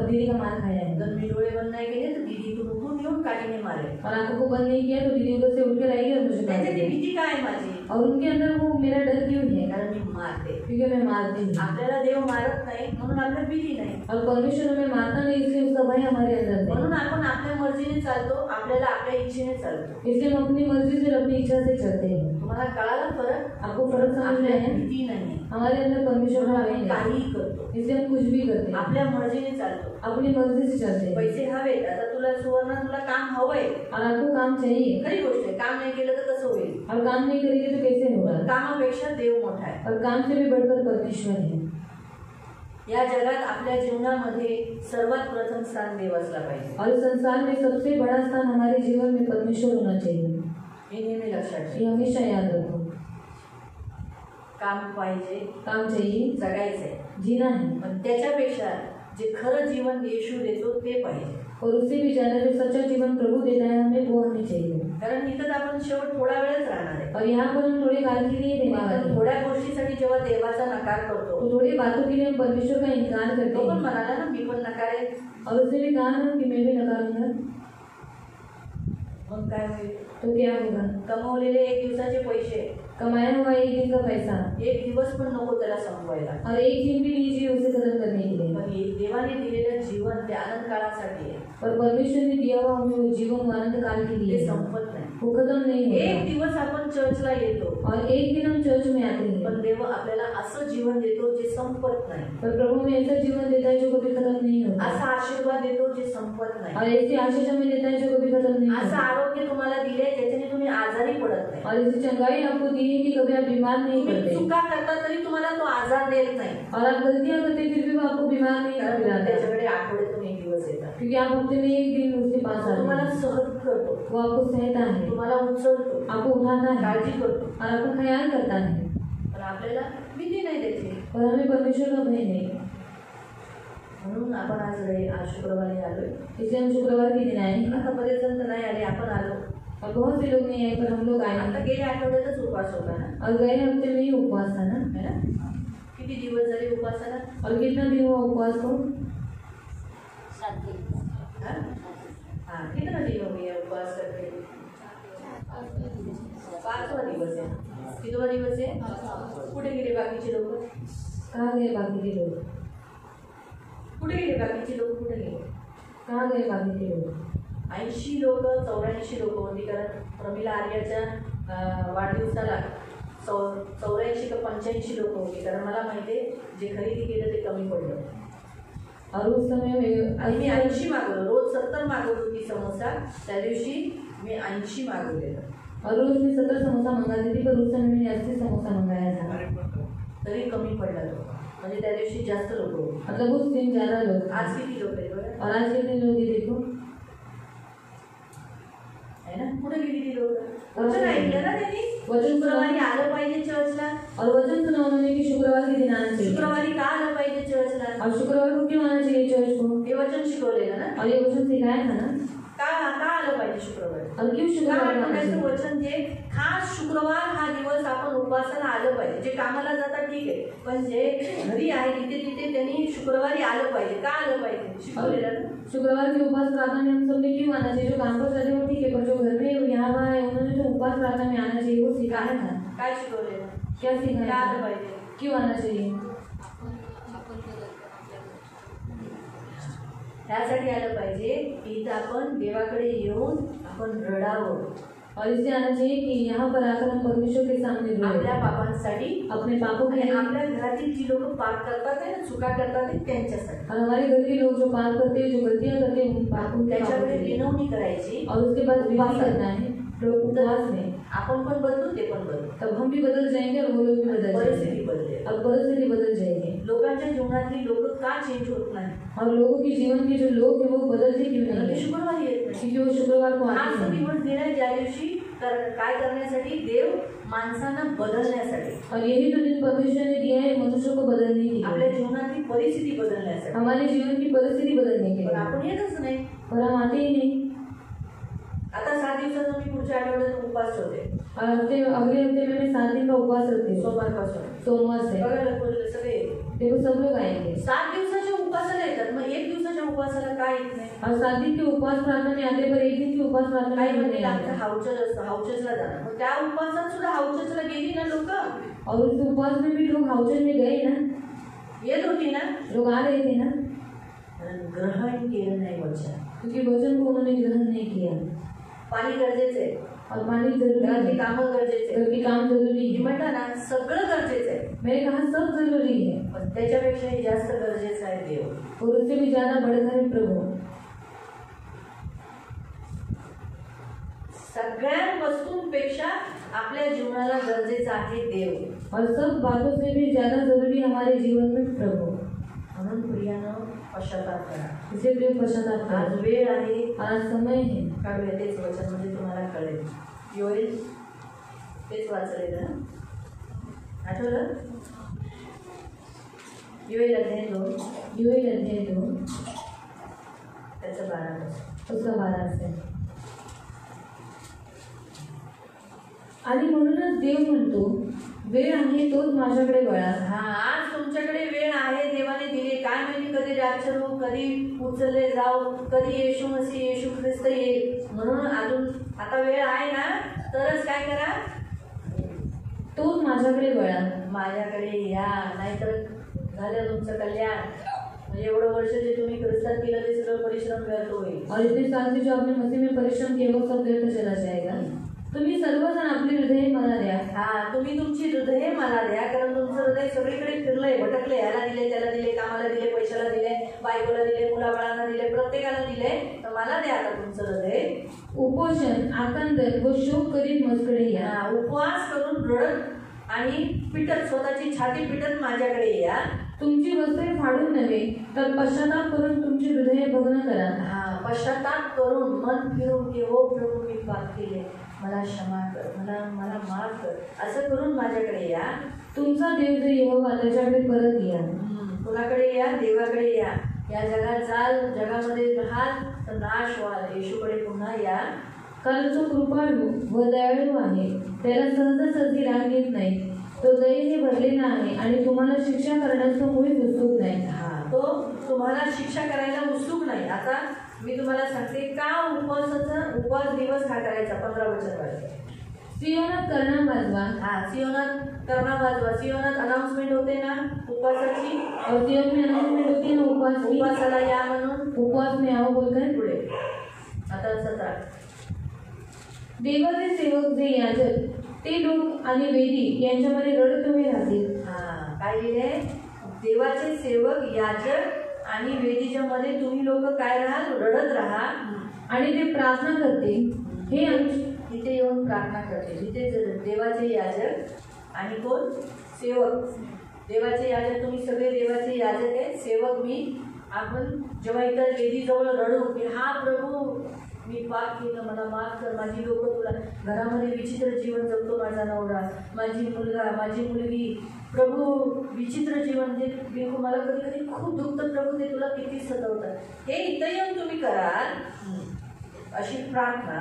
दीदी का मार खाया है. जर मी डोळे बंद नाही केले तर दीदी इथून उठून येऊन काठीने मारेल. और आंखों को बंद नहीं किया तो दीदी उधर से उठ कर आएगी और मुझे मार त्याच्याची देगी. भीती काय माझी? और उनके अंदर वो मेरा डर क्यों है? कारण मी मारते. क्योंकि मैं मारती हूँ. आपल्याला देव मारत नाही म्हणून आपल्याला भीती नाही. और परमेश्वर हमें मारता नहीं, इसलिए उसका भय हमारे अंदर म्हणून नहीं. आपण आपल्या मर्जीने चालतो, आपल्याला आपल्या इच्छेने चालतो. इसलिए हम अपनी मर्जी से और अपनी इच्छा से चलते हैं. तुम्हाला कळाला फरक? आपको फर्क समझ रहे आपल्याला हैं? भीती नाही, हमारे अंदर परमेश्वर का भय आपण है, काहीही करतो, इसलिए हम कुछ भी करते हैं, आपल्या मर्जीने चालतो. अपनी मर्जी से चलते हैं. पैसे हवेत. आता तुला सुवर्ण, तुला काम हवंय, और आपको काम चाहिए, खरी गोष्ट आहे. काम नाही केलं तर कसं होईल? और काम नहीं करेंगे तो कैसे होगा? कामापेक्षा देव मोठा आहे. और काम से भी बढ़कर परमेश्वर है. या जगात आपल्या जीवनामध्ये सर्वात प्रथम स्थान देव असला पाहिजे. और इस संसार में सबसे बड़ा स्थान हमारे जीवन में परमेश्वर होना चाहिए. हे नेहमी लक्षात ठेवा. ये हमेशा याद रखो. काम पाहिजे, काम चाहिए, जगायचंय, जीना है. पण त्याच्यापेक्षा जे खरं जीवन येशू देतो ते पाहिजे. और उससे भी ज्यादा जो सच्चा जीवन प्रभु देता है हमें वो हमें चाहिए. कारण इथं आपण शेवट थोडा वेळच राहणार आहे. और यहाँ पर हम थोड़े काल के लिए रहने वाले आपण हैं. थोड्या गोष्टीसाठी जेव्हा देवाचा नकार करतो, तो थोड़ी बातों के लिए हम परमेश्वर का इनकार करते तो पण हैं. म्हणाला ना मी पण नकारेन. और उसने भी कहा ना कि मैं भी नकारूंगा. मग काय होईल? तो क्या होगा? कमवलेले एक दिवसाचे पैसे कमाया हुआ एक दिन का पैसा एक दिवस पण नको त्याला संपवायला. और एक दिन भी नहीं चाहिए उसे खत्म करने के लिए. पण देवाने दिलेलं जीवन ते आनंद काळासाठी आहे. और परमेश्वर ने दिया हुआ हमें वो जीवन आनंद काल के लिए ते संपत नाही. वो खत्म नहीं होता. एक दिवस आपण चर्चला येतो और एक दिन हम चर्च में आते हैं, पण देव आपल्याला असं जीवन देतो जे संपत नाही. पर प्रभु हमें ऐसा जीवन देता है जो कभी खत्म नहीं होता. असा आशीर्वाद देतो जे संपत नाही. और ऐसी आशीष हमें देता है जो कभी खत्म नहीं असं होता. आरोग्य तुम्हाला दिले ज्याच्याने तुम्ही आजारी पडत नाही. और ऐसी चंगाई आपको दी है कि कभी आप बीमार नहीं तुम्ही पड़ते. चुका करता तरी तुम्हाला तो आजार देत नाही. और आप गलतियां करते फिर भी वो आपको बीमार नहीं कारण कराता, त्याच्याकडे आठवड्यातून एक दिवस येतात. क्योंकि आप हफ्ते में एक दिन उसके पास आते तुम्हाला हैं. सहन करतो, वो आपको सहता है, तुम्हाला उचलतो, आपको उठाता है काळजी करतो. और आपका ख्याल करता है. पण आपल्याला भीती नाही त्याची. और हमें परमेश्वर का भय नहीं. म्हणून आपण आज शुक्रवारी आलोय. इसलिए हम शुक्रवार के दिन आए हैं. आता बरेच जण तर नाही आले, आपण आलो. और बहुत से लोग नहीं आए पर हम लोग आए आता हैं. गेल्या आठवड्यातच उपवास होता ना, और गए हफ्ते में ही उपवास था ना. है ना? किती दिवस झाले उपवासाला? और कितना दिन हुआ उपवास को? हाँ? हाँ, कितना दिन हो गया उपवास करते? 5वां दिवस है. कितवा दिवस है? कुठे गेले बाकीचे लोक? कहाँ गए बाकी के लोग? कुठे गेले बाकीचे लोक? कुठे गेले? कहाँ गए बाकी के लोग? 80 लोक 84 लोक होती. कारण प्रमिला आर्याच्या वाढदिवसाला 84 का 85 लोक होती. कारण मला माहिती आहे जे खरेदी केलं ते कमी पडलं. और उस समय में आणि मी 80 मागवलं. रोज 70 मागवत होती समोसा, त्या दिवशी मी 80 मागवलेलं. और रोज में 70 समोसा मंगाती थी, पर उस समय मैंने 80 समोसा मंगाया था. तरी कमी पडला तो. म्हणजे त्या दिवशी जास्त लोक होते. मतलब उस दिन ज्यादा लोग. आज किती लोक आहेत बरं? और आज कितने लोग हैं देखो. है ना? कुठे गेली ती लोक? वचन ऐकलं ना त्यांनी? वचन शुक्रवारी आलं पाहिजे चर्चला. और वचन सुना उन्होंने कि शुक्रवार के दिन आना चाहिए. शुक्रवारी का आलं पाहिजे चर्चला? और शुक्रवार को क्यों आना चाहिए चर्च को? हे वचन शिकवलेलं ना. और ये वचन सिखाया था ना. का आलं पाहिजे शुक्रवारी? और क्यों शुक्रवार को आना आठवड्याचं चाहिए? वचन जे खास शुक्रवार हा दिवस आपण उपासाला आलं पाहिजे. जे कामाला जातात ठीक आहे, पण जे घरी आहे तिथे तिथे त्यांनी शुक्रवारी आलं पाहिजे. का आलं पाहिजे? शिकवलेलं ना. शुक्रवार के उपवास प्रार्थना में हम सबने क्यों आना चाहिए? जो काम पर जाते हो ठीक है, पर जो घर में यहाँ वहाँ है उन्होंने जो उपवास प्रार्थना में आना चाहिए वो सिखाया था. काय शिकवलेलं? क्या का सिखाया आलं था? पाहिजे? क्यों आना चाहिए? त्यासाठी आलं पाहिजे की इथं आपण देवाकडे येऊन आपण रडावं. और इससे आना चाहिए कि यहाँ पर आकर हम परमेश्वर के सामने आपल्या रोएं, पापांसाठी, अपने पापों के आणि लिए. आपल्या घरातील जी लोक पाप करतात आहे ना, चुका करतात आहे त्यांच्यासाठी. और हमारे घर के लोग जो पाप करते हैं, जो गलतियाँ करते हैं, उन पापों के त्याच्याकडे लिए. विनवणी करायची. और उसके बाद विनती करना है उपवास में. आपण पण बदलू, ते पण बदलू. तब हम भी बदल जाएंगे और वो लोग भी बदल जाएंगे. परिस्थिती बदलेल. अब परिस्थिति बदल जाएगी. लोकांच्या जीवनातली लोक का चेंज होत नाही? और लोगों के जीवन के जो लोग हैं वो बदलते क्यों कारण नहीं ते है? शुक्रवारी येत नाही. क्योंकि वो शुक्रवार को हाच आते तो हैं. दिवस दिन आहे ज्या दिवशी काय करण्यासाठी? देव माणसांना बदलण्यासाठी, और यही तो दिन परमेश्वर ने दिया है मनुष्य को बदलने के आपल्या लिए, जीवनातली परिस्थिती बदलण्यासाठी. हमारे जीवन की परिस्थिति बदलने के पण लिए. आपण येतच नाही. पर हम आते ही नहीं. आता 7 दिवसाचा मी पुढच्या आठवड्यात उपवास ठेवते. और अगले हफ्ते में मैं 7 दिन का उपवास रखती हूँ. सोमवारपासून सोमवार से बघायला बोलले सगळे. देखो सब लोग आएंगे. 7 दिवसाच्या उपवासाला येतात, मग 1 दिवसाच्या उपवासाला काय येत नाही? और 7 दिन के उपवास प्रार्थना में आते पर 1 दिन की उपवास प्रार्थना काही में म्हणजे नहीं आमचं आते. हाऊचर्च असतं, हाऊचर्चला जाणार. मग त्या उपवासात सुद्धा हाऊचर्चला गेली ना लोक, और उस उपवास में भी लोग हाउचर में गए ना, येत होती ना, लोग आ रहे थे ना, ग्रहण केलं नाही वचन. क्योंकि वचन को उन्होंने ग्रहण नहीं किया. पाणी गरजेचं आहे, और पानी जरूरी घरातली है, कामं गरजेचे आहे. घर की काम जरूरी मी है. म्हणता ना सगळं गरजेचं आहे, मैंने कहा सब जरूरी है, पण त्याच्यापेक्षाही जास्त गरजेचं आहे देव. और उससे भी ज्यादा बढ़कर है प्रभु. सगळ्या वस्तूंपेक्षा आपल्या जीवनाला गरजेचं आहे देव. और सब बातों से भी ज्यादा जरूरी हमारे जीवन में प्रभु. म्हणून प्रियानं पश्चाताप करा. इसे प्रिय पश्चाताप आज करो. वेळ आहे, आज समय है. काढूया तेच वचन म्हणजे तुम्हाला कळेल. योएल तेच वाचलेलं ना, आठवलं? योएल अध्याय 2 योएल अध्याय 2 त्याचं 12 उसका 12 से. आणि म्हणूनच देव म्हणतो वेळ आहे तोच माझ्याकडे वळा. हा, आज तुमच्याकडे वेळ आहे, देवाने दिली. काय माहिती कधी रॅप्चर होऊ, कधी उचलले जाऊ, कधी येशू मसीह येशू ख्रिस्त येईल. म्हणून अजून आता वेळ आहे ना, तरच काय करा? तोच माझ्याकडे वळा. माझ्याकडे या, नाहीतर झालं तुमचं कल्याण. म्हणजे एवढं वर्ष जे तुम्ही ख्रिस्तात केलं ते सगळं परिश्रम व्यर्थ होईल. और इतने साल से जो आपने मसीह में परिश्रम किया वो सब व्यर्थ चला जाएगा. तुम्ही सर्वजण आपली हृदय मला द्या. तुम्ही तुमची हृदय मला द्या, कारण तुमचं हृदय सगळीकडे फिरलंय, भटकले. याला दिले, त्याला दिले, कामाला दिले, पैशाला दिले, बायकोला दिले, मुलाबाळांना दिले, प्रत्येकाला दिले. तर मला द्या आता तुमचं हृदय. उपोषण, आकांदन व शोक करीत मजकडे या. उपवास करून रडत आणि पिटत, स्वतःची छाती पिटत माझ्याकडे या. तुमची वस्त्रे फाडून नव्हे तर पश्चाताप करून तुमची हृदय भग्न करा. पश्चाताप करून मन फिरून की हो प्रभू मी पाप केले, मला क्षमा कर, मला माफ कर, असं करून माझ्याकडे या. तुमचा देव जो यहोवा त्याच्याकडे परत या. कुणाकडे या? देवाकडे या. या जगात जाल, जगामध्ये राहाल तर नाश व्हाल. येशूकडे पुन्हा या. कारण तो कृपाळू व दयाळू आहे, त्याला सहजासहजी राग येत नाही. तो दयेने भरलेला आहे आणि तुम्हाला शिक्षा करण्यास तो मुळीच उत्सुक नाही. तो तुम्हाला शिक्षा करायला उत्सुक नाही. आता मी तुम्हाला सांगते का उपवास दिवस हा करायचा. 15 वचन वाचते. सियोनात कर्णा वाजवा. सियोनात कर्णा वाजवा. सियोनात अनाउन्समेंट होते ना उपवासाची. और सियोन में अनाउन्समेंट होती है ना उपवास की. उपवासाला या म्हणून. उपवास में आओ बोलकर पुढे. आता 17. देवाचे सेवक जे याजक ते लोक आणि वेदी यांच्यामध्ये रडत उभे राहतील. काय लिहिले? देवाचे सेवक याजक आणि वेदीच्या मध्ये तुम्ही लोक काय राहाल? रडत राहा. आणि ते प्रार्थना करतील. हे इथे येऊन प्रार्थना करतील. इथे देवाचे याजक आणि कोण? सेवक. देवाचे याजक तुम्ही सगळे देवाचे याजक आहे. सेवक मी. आपण जेव्हा इतर वेदीजवळ रडू की हा प्रभू मी पाप केलं, मला माफ कर, माझी लोक तुला, घरामध्ये विचित्र जीवन जगतो माझा नवरा, माझी मुलगा, माझी मुलगी, प्रभू विचित्र जीवन जे बिलकुल मला कधी कधी खूप दुखतं प्रभू, ते तुला किती सतवतात. हे इथं येऊन तुम्ही कराल अशी प्रार्थना.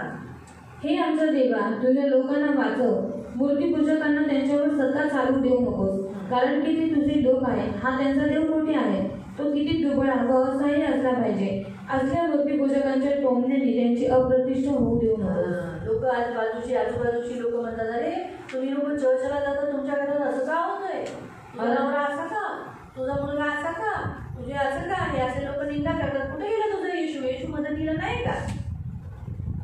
हे आमच्या देवा तुझ्या लोकांना वाचव. मूर्तीपूजकांना त्यांच्यावर सत्ता चालू देऊ नकोस, कारण की ते तुझे लोक आहे. हा त्यांचा देव कोठे आहे? तो किती दुबळा व असहाय्य असला पाहिजे. असल्या मूर्तीपूजकांच्या टोमण्याने त्यांची अप्रतिष्ठा होऊ देऊ नकोस. लोक आजूबाजूची लोक म्हणतात अरे तुम्ही लोक चर्चला जाता, तुमच्या घरात असं का होतंय? तुझा नवरा असा का? तुझा मुलगा असा का? तुझे असं का आहे? असे लोक निंदा करतात. कुठे गेला तुझा येशू? येशू मदतीला नाही का?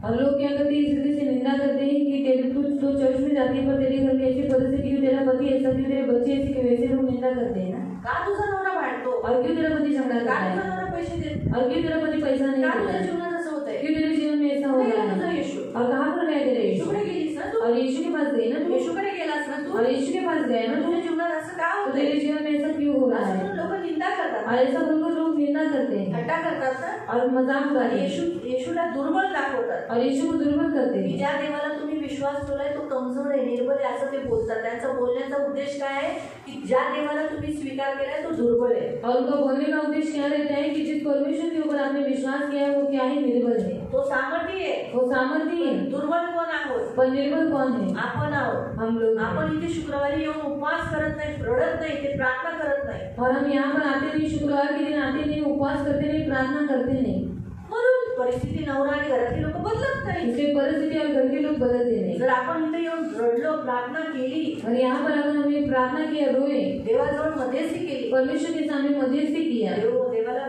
और लोग क्या करते हैं, इस रीति से निंदा करते हैं कि तेरे तो चर्च में जाती है पर तेरे घर में ऐसी परिस्थिति क्यों, तेरा पति ऐसा क्यों, तेरे बच्चे ऐसे क्यों, वैसे लोग निंदा करते हैं ना. का तुझा नवरा भांडतो? और क्यों तेरा पति झगड़ा करता है? का तुझा नवरा पैसे देत? और क्यों तेरा पति पैसा नहीं का देता? तुझ्या जीवनात असं होतंय? क्यों तेरे जीवन में ऐसा हो रहा तुझा है? येशू. और कहाँ पर गए तेरे यीशु? येशूकडे गेलीस ना तू? और यीशु के पास गए ना तू? येशूकडे गेलास ना तू? और यीशु के पास गए ना तू? तुझ्या जीवनात असं का तो होतंय? तेरे जीवन में ऐसा क्यों हो रहा है? लोक निंदा करतात, और ऐसा बोलकर लोग निंदा करते हैं थट्टा करतात ना, और मजाक करते हैं येशूला दुर्बल दाखवतात. और यीशु को दुर्बल करते हैं. ज्या देवाला तुम्ही विश्वास ठेवलाय तो कमजोर आहे, निर्बल आहे असं ते बोलतात. त्यांचा बोलण्याचा उद्देश काय आहे की ज्या देवाला तुम्ही स्वीकार केलाय तो दुर्बल आहे. और उनका बोलने का उद्देश्य क्या रहता है कि जिस परमेश्वर के ऊपर आपने विश्वास किया है वो क्या है? निर्बल है. तो सामर्थी आहे, वो सामर्थी है. दुर्बल कोण आहोत? पर निर्बल कौन है? आपण आहोत. हम लोग. आपण इथे शुक्रवारी येऊन उपवास करत नाही, रडत नाही, ते प्रार्थना करत नाही. और हम यहाँ पर आते नहीं, शुक्रवार के दिन आते नहीं, उपवास करते नहीं, प्रार्थना करते नहीं. म्हणून परिस्थिती नवरा आणि घरातली लोक बदलत नाही. इसलिए परिस्थिति और घर के लोग बदलते नहीं. जर आपण इथे येऊन रडलो, प्रार्थना केली, और यहाँ पर अगर हमने प्रार्थना किया, रोए, देवाजवळ मध्यस्थी केली, परमेश्वर के सामने मध्यस्थी किया, देवाला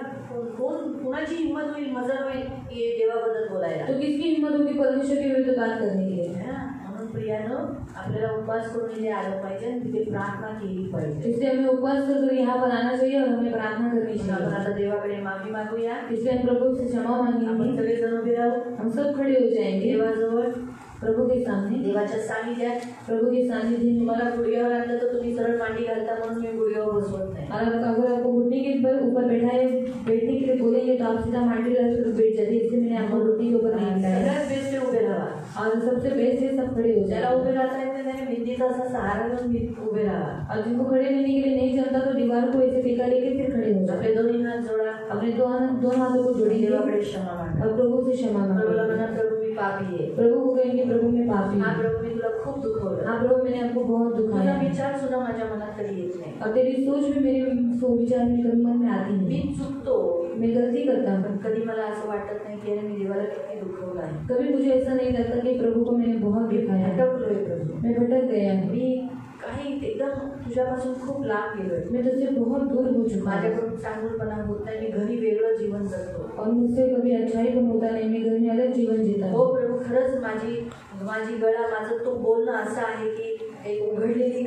कुणाची हिंमत होईल, मजल होईल की देवाबद्दल बोलायला? तो किसकी हिम्मत होगी परमेश्वर के विरुद्ध बात करने के लिए? म्हणून प्रियानं आपल्याला उपवास करून इथे आलं पाहिजे आणि तिथे प्रार्थना केली पाहिजे. इसलिए हमें उपवास कर यहाँ पर आना चाहिए और हमें प्रार्थना करनी चाहिए. आपण आता देवाकडे माफी मागूया. इसलिए हम प्रभु से क्षमा आपण मांगेंगे. सगळे जण उभे राहू. हम सब खड़े हो जाएंगे देवाजवळ, प्रभु के सामने, देवाच्या सानिध्यात. प्रभु के सानिध्य में. तुम्हाला गुडघ्यावर आणलं तर तुम्ही सरळ मांडी घालता म्हणून मी गुडघ्यावर बसवत नाही. और अगर आपको घुटने के ऊपर बैठने के लिए बोलेंगे तो आप सीधा मांडी रख बैठ जाते. इसलिए मैंने आपको घुटने के ऊपर नहीं बिठाया. सगळ्यात बेस्ट आहे उभे राहा. और सबसे बेस्ट है सब खड़े हो ज्याला जाए. उभे राहता येत नाही त्याने भिंतीचा असा सहारा घेऊन उभे राहा. और जिनको खड़े रहने के लिए नहीं जमता तो दीवार को ऐसे टेका लेके फिर खड़े हो जाए. आपले दोन्ही हात जोडा. अपने दोनों हाथों को जोड़िए देवाकडे क्षमा मागा. और प्रभु से क्षमा प्रभूला मांगे. म्हणा प्रभू मी पापी आहे. प्रभु को कहेंगे प्रभु में पापी हा हूँ. प्रभू मी तुला खूप दुखवलं. हाँ प्रभु मैंने आपको बहुत तुझा दुखाया. विचार सुद्धा माझ्या मनात कधी येत नाही. और तेरी सोच भी मेरे विचार में कभी मन में आती मी नहीं. चुकतो, मैं गलती करता हूँ. पण कधी मला असं वाटत नाही की अरे मी देवाला किती दुखवलं आहे. कभी मुझे ऐसा नहीं लगता कि प्रभु को मैंने बहुत दुखाया है. भटकलोय प्रभू. मैं भटक गया हूँ. मी काही एकदम तुझ्यापासून खूप लांब गेलोय. मैं तुझसे बहुत दूर हो चुका हूँ माझ्याकडून चांगुलपणा होत नाही. मी घरी वेगळं जीवन जगतो. और मुझसे कभी अच्छाई पण होता नहीं. मैं घर में अलग जीवन जीता हो हूँ. प्रभू, खरंच माझी गळा, माझं तो बोलणं असं आहे की एक उघडलेली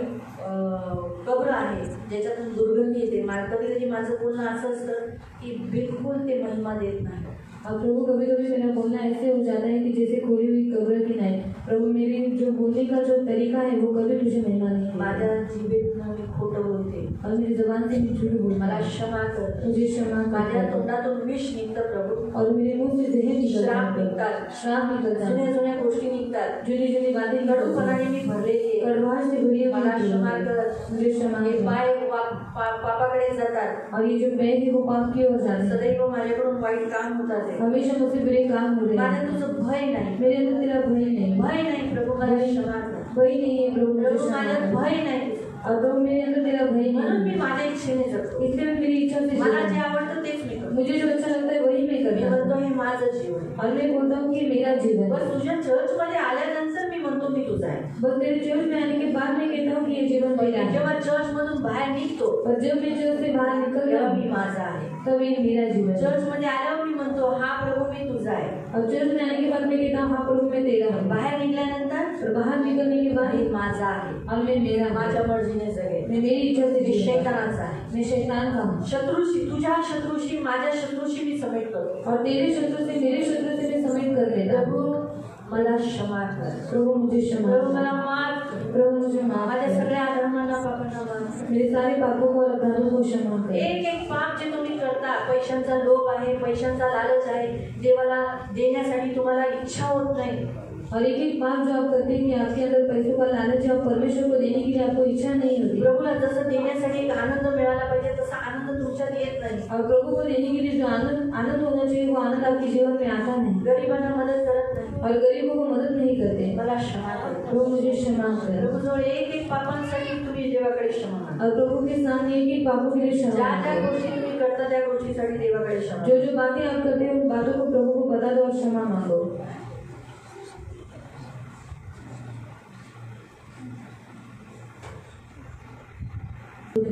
कब्र आहे ज्याच्यातून दुर्गंधी येते. कधी कधी माझं बोलणं असं असतं की बिलकुल ते महिमा देत नाही. और प्रभु कभी कभी मेरा बोलना ऐसे हो जाता है कि जैसे खोली हुई कब्र की नहीं. प्रभु मेरी जो बोलने का जो तरीका है वो कभी तुझे महिमा नहीं है. माझ्या जिभेतनं मी खोटं बोलते और मेरी जबान से भी झूठ बोल. मला क्षमा कर. मुझे क्षमा कर. माझ्या तोंडातून विष निघतं प्रभू. और मेरे मुंह से जहर श्राप निकलता है. निघतात. श्राप निकलता है. जुन्या गोष्टी निघतात. जुनी बातें कडूपणाने मी भरलेली आहे. कड़वाहट से भरी हुई. मला क्षमा कर. मुझे क्षमा हे कर. पाय पापाकडे जातात. और ये जो पैर है वो पाप की ओर जाते हैं. सदैव माझ्याकडून वाईट काम होतात आहे. हमेशा मुझसे बुरे काम हो रहे माझ्या हैं. तुझं भय नाही. मेरे अंदर तेरा भय नहीं. भय नाही प्रभू, मला क्षमा कर. भय नहीं है प्रभु. मुझे प्रभू क्षमा माझ्यात कर. भय नाही. और प्रभु मेरे अंदर तेरा भय म्हणून नहीं. मी माझ्या इच्छेने जगतो. इसलिए मैं मेरी इच्छा से मला जीता जे हूं. आवडतं तेच मी करतो. मुझे जो अच्छा लगता है वही मैं मी करता म्हणतो हूँ. हे माझं जीवन. और मैं बोलता हूँ कि मेरा जीवन. बस तुझ्या चर्चमध्ये आल्यानंतर मी म्हणतो मी तुझा आहे. बस तेरे चर्च में आने के बाद मैं कहता हूँ कि ये जीवन मेरा है. जेव्हा चर्च मधून बाहेर निघतो और जब मैं चर्च से बाहर निकल तेव्हा गया मी माझा आहे. तब ये मेरा जीवन है. चर्च मध्ये आल्यावर मी म्हणतो हा प्रभू मी तुझा आहे. और चर्च में आने के बाद मैं कहता हूँ हाँ प्रभु मैं तेरा हूँ. बाहेर निघाल्यानंतर और बाहर निकलने के बाद मी माझा आहे. और मैं मेरा हूँ. माझ्या मर्जीने जगेल. मैं मेरी इच्छा से मी जीऊंगा. शैतानाचा आहे. मैं शैतान का हूँ. शत्रूशी, तुझ्या शत्रूशी माझ्या शत्रूशी मी समेट करतो. और तेरे शत्रु से मेरे शत्रु से मैं समेट कर देता हूँ. प्रभू मला क्षमा कर. प्रभु मुझे क्षमा प्रभू कर. मला माफ कर. प्रभु मुझे माफ माझ्या कर. सगळ्या अधर्मांना पापांना माफ कर. मेरे सारे पापों को और अपराधों को क्षमा कर. एक एक पाप जे तुम्ही करता, पैशांचा लोभ आहे, पैशांचा लालच आहे, देवाला देण्यासाठी तुम्हाला इच्छा होत नाही. और एक एक पाप जो आप करते हैं कि आपके अंदर पैसों का लालच जो आप परमेश्वर को देने के लिए आपको इच्छा नहीं होती. प्रभूला जसं देण्यासाठी एक आनंद मिळाला पाहिजे तसा आनंद तुमच्यात येत नाही. और प्रभु को देने के लिए जो आनंद होना चाहिए वो आनंद आपके जीवन में आता नहीं. गरिबांना मदत करत नाही. और गरीबों को मदद नहीं करते. मला क्षमा कर. प्रभु मुझे क्षमा कर. प्रभूजवळ एक एक पापांसाठी तुम्ही देवाकडे क्षमा मागा. और प्रभु के सामने एक एक पापों के लिए क्षमा ज्या त्या मांगो. गोष्टी तुम्ही करता त्या गोष्टीसाठी देवाकडे क्षमा. जो जो बातें आप करते हैं उन बातों को प्रभु को बता दो और क्षमा मांगो.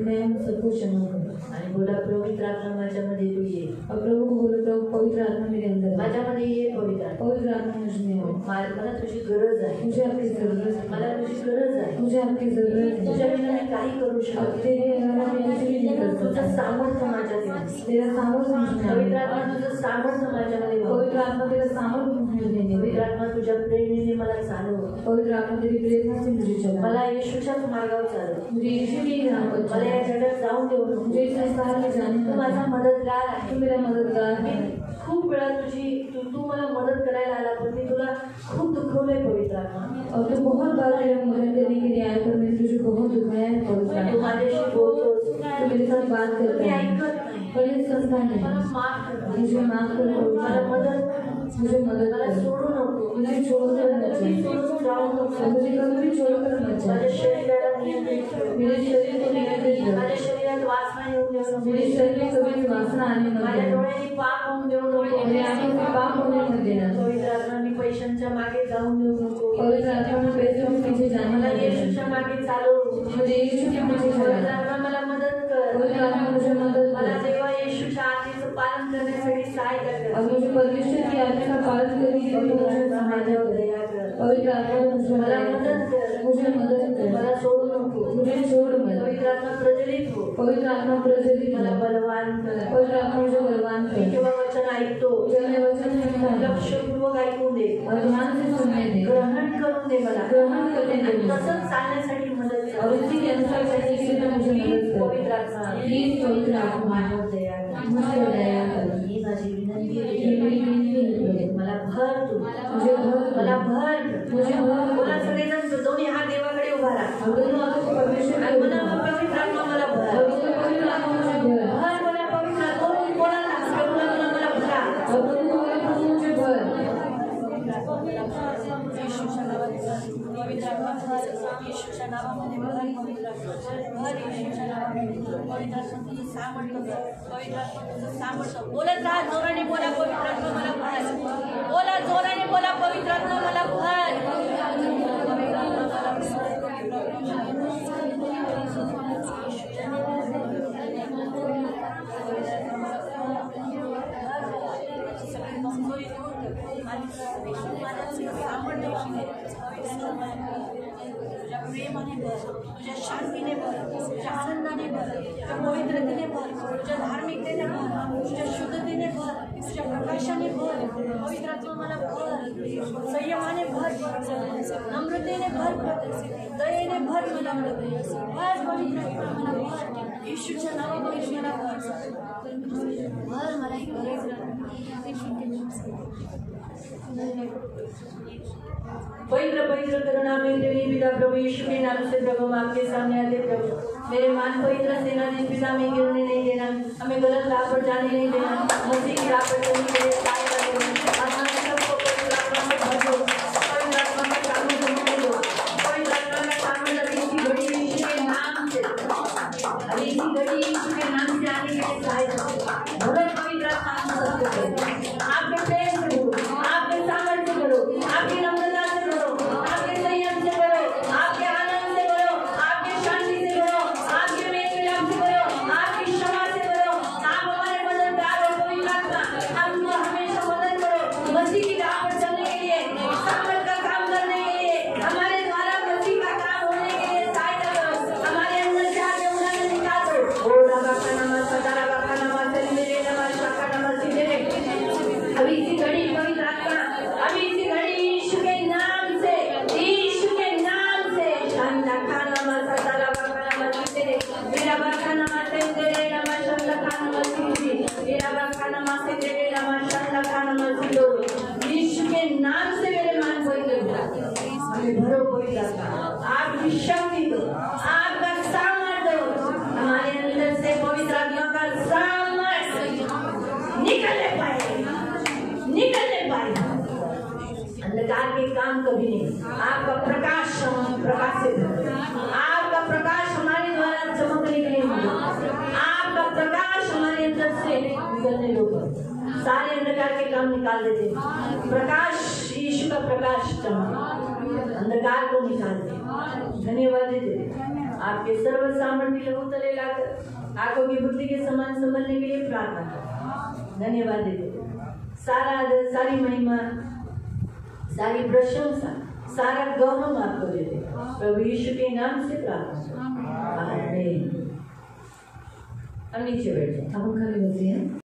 मैं सबको क्षमा करो. आणि बोला पवित्र आत्मा माझ्यामध्ये तू ये. और प्रभु को बोलो प्रभु पवित्र आत्मा मेरे अंदर है. माझ्यामध्ये ये पवित्र आत्मा. पवित्र आत्मा मुझ में हो. मला तुझी गरज आहे. मुझे आपकी जरूरत है. मला तुझी गरज आहे. मुझे आपकी जरूरत है. तुझ्या विना मी काही करू और शकत नाही. तेरे अलावा मैं कुछ भी नहीं कर तुझं सकता. सामर्थ्य माझ्यात आहे. तेरा सामर्थ्य मुझ में पवित्र है. आत्मा तुझं सामर्थ्य माझ्यामध्ये वापर. पवित्र आत्मा तेरा सामर्थ्य मुझे देने पवित्र दे. आत्मा तुझ्या प्रेरणेने मला चालव. पवित्र आत्मा तेरी प्रेरणा से मुझे चला. मला येशूच्याच मार्गावर चालव. मुझे यीशु के ही राह पर मला या चला. जगात जाऊन देऊ नको. मुझे इस संसार में जाने तू दो. माझा मदतगार आहे. तू मेरा मददगार है. खूप वेळा तू मला मदत करायला आला पण मी तुला खूप दुखवलंय पवित्र आत्मा. और तू बहुत बार मेरा मदद करने के लिए आया पर मैंने तुझे बहुत दुखाया है पवित्र तू आत्मा. माझ्याशी बोलतोस. तू मेरे साथ बात करता मी है ऐकत नाही. पर ये सुनता मला नहीं. माफ कर. मुझे माफ कर पवित्र मला आत्मा. मदत कर. मुझे मदद मला कर. सोडू नको. मुझे छोड़कर मत मला जा. सोडून जाऊ और नको. मुझे कभी भी छोड़कर मत जा. माझ्या शरीराला नियंत्रित कर. मेरे शरीर को नियंत्रित कर. माझ्या शरीरात वासना येऊ देऊ नको. मेरे शरीर में कभी भी वासना आने मत माझ्या देना. डोळ्यांनी पाप होऊन देऊ नको. मेरे आंखों से पाप होने मत देना. पवित्र आत्मा मी पैशांच्या मागे जाऊन देऊ नको. पवित्र आत्मा में पैसों के पीछे जाने मला मत देना. येशूच्या मागे चालव. मुझे यीशु के पीछे पवित्र चला. आत्मा मला मदत कर. पवित्र आत्मा मुझे मदद मला कर. देवा येशूच्या आज्ञेचं पालन करण्यासाठी सहायता कर. और मुझे परमेश्वर की आज्ञा का पालन करने के लिए पवित्र मुझे आत्मा सहायता माझ्यावर कर. दया कर. पवित्र आत्मा मुझे मला मदद मदत कर. कर. मुझे मदद कर. मला सोडू नको. मुझे छोड़ मत. पवित्र आत्मा प्रज्वलित हो. पवित्र आत्मा प्रज्वलित मला हो. बलवान कर. पवित्र आत्मा मुझे बलवान मी कर. जेव्हा वचन ऐकतो जब मैं वचन सुनता हूँ लक्षपूर्वक ऐकून दे. और ध्यान से सुनने दे. ग्रहण करून दे मला. ग्रहण करने दे मुझे. तसंच चालण्यासाठी मदत कर. और उसी के अनुसार चलने के लिए मुझे मदद कर. पवित्र आत्मा प्लीज पवित्र आत्मा माझ्यावर दया कर. मुझ पर दया कर. ही माझी विनंती ये आहे. मेरी विनती है प्रभु. मला भर तू. मुझे भर. मला भर. मुझे भर. बोला सगळेजण दोन्ही हात देवाकडे उभा राहा. और दोनों हाथों को परमेश्वर आणि को मला उठाओ. पवित्र आत्मा मला भर. और उसमें पवित्र आत्मा मुझे भर. भर बोला पवित्र आत्मा. बोला ना प्रभूला तुला मला भरा. और प्रभु को बोले प्रभु मुझे भर. येशूच्या नावात पवित्र आत्मा भर. येशूच्या नावामध्ये भर. पवित्र आत्मा भर. येशूच्या नावामध्ये पवित्र आत्मा तुझं सामर्थ्य भर. पवित्र आत्मा तुझं सामर्थ्य. बोलत राहा जोराने बोला पवित्र आत्मा मला भर. बोला जोराने बोला पवित्र आत्मा मला भर. पवित्र आत्मा मला भर. आणि सामर्थ्याने तुझ्या प्रेमाने भर, तुझ्या शांतीने भर, तुझ्या आनंदाने भर, तुझ्या पवित्रतेने भर, तुझ्या धार्मिकतेने भर, तुझ्या शुद्धतेने भर, तुझ्या प्रकाशाने भर, पवित्रात्मा मला भर, संयमाने भर, नम्रतेने भर, दयेने भर मला भर पवित्रात्मा मला भर, येशूच्या नावामध्ये मला भर मला ही गरज पवित्र पवित्र करुणामय पिता प्रभु यीशु के नाम से प्रभु हम आपके सामने आते प्रभु मेरे मान पवित्र सेनाधीश पिता में गिरने नहीं देना, हमें गलत राह पर जाने नहीं देना, मसीह की राह पर चलने के लिए सहायता करो। हमारे सबको पवित्र आत्मा में भर दो, पवित्र आत्मा का काम करने दो, पवित्र आत्मा का काम अभी इसी घड़ी यीशु के नाम से, अभी इसी घड़ी यीशु के नाम से आने के लिए सहायता करो। भरो पवित्र आत्मा से करो, आपके प्रेम से करो, आपके सामर्थ्य करो, आपकी नम्रता से करो, आपके संयम से करो, आपके आनंद से करो, आपके शांति से करो, आपके मेल मिलाप से करो, आपकी क्षमा से करो। आप हमारे मददगार हो पवित्र आत्मा, हमको हमेशा मदद करो मसीह की राह पर चलने के लिए, सामर्थ का काम करने के लिए, हमारे द्वारा मसीह का काम होने के लिए सहायता करो। हमारे अंदर से आगे उन्हें निकाल दो। ओ राबा का नाम सदा राबा का नाम से मेरे नाम शाखा नाम से मेरे अभी इसी घड़ी पवित्र आत्मा, अभी इसी घड़ी यीशु के नाम से, यीशु के नाम से शांता खाना मसा तारा बाखा नाम से मेरा बाखा नाम से तेरे नाम शांता खाना मसी मेरा बाखा नाम से तेरे नाम शांता खाना मसी दो यीशु के नाम से मेरे मान पवित्र हमें भरो पवित्र आत्मा, आपकी शक्ति दो, आपका सामर्थ्य दो, हमारे अंदर से पवित्र आत्मा का सामर्थ्य निकलने पाए अंधकार के काम कभी नहीं। आपका प्रकाश प्रकाशित, आपका प्रकाश हमारे द्वारा चमकने के लिए, आपका प्रकाश हमारे अंदर से निकलने दो, सारे अंधकार के काम निकाल देते। प्रकाश यीशु का प्रकाश चमके, अंधकार को निकाल दे। धन्यवाद देते आपके सर्व सामर्थ्य लहू तले लाकर आंखों की बुद्धि के समान संभलने के लिए प्रार्थना करते। धन्यवाद देते, सारा आदर, सारी महिमा, सारी प्रशंसा, सारा गौरव आपको देते प्रभु यीशु के नाम से प्रार्थना। आमीन। हम नीचे बैठे, हम खाली होते हैं।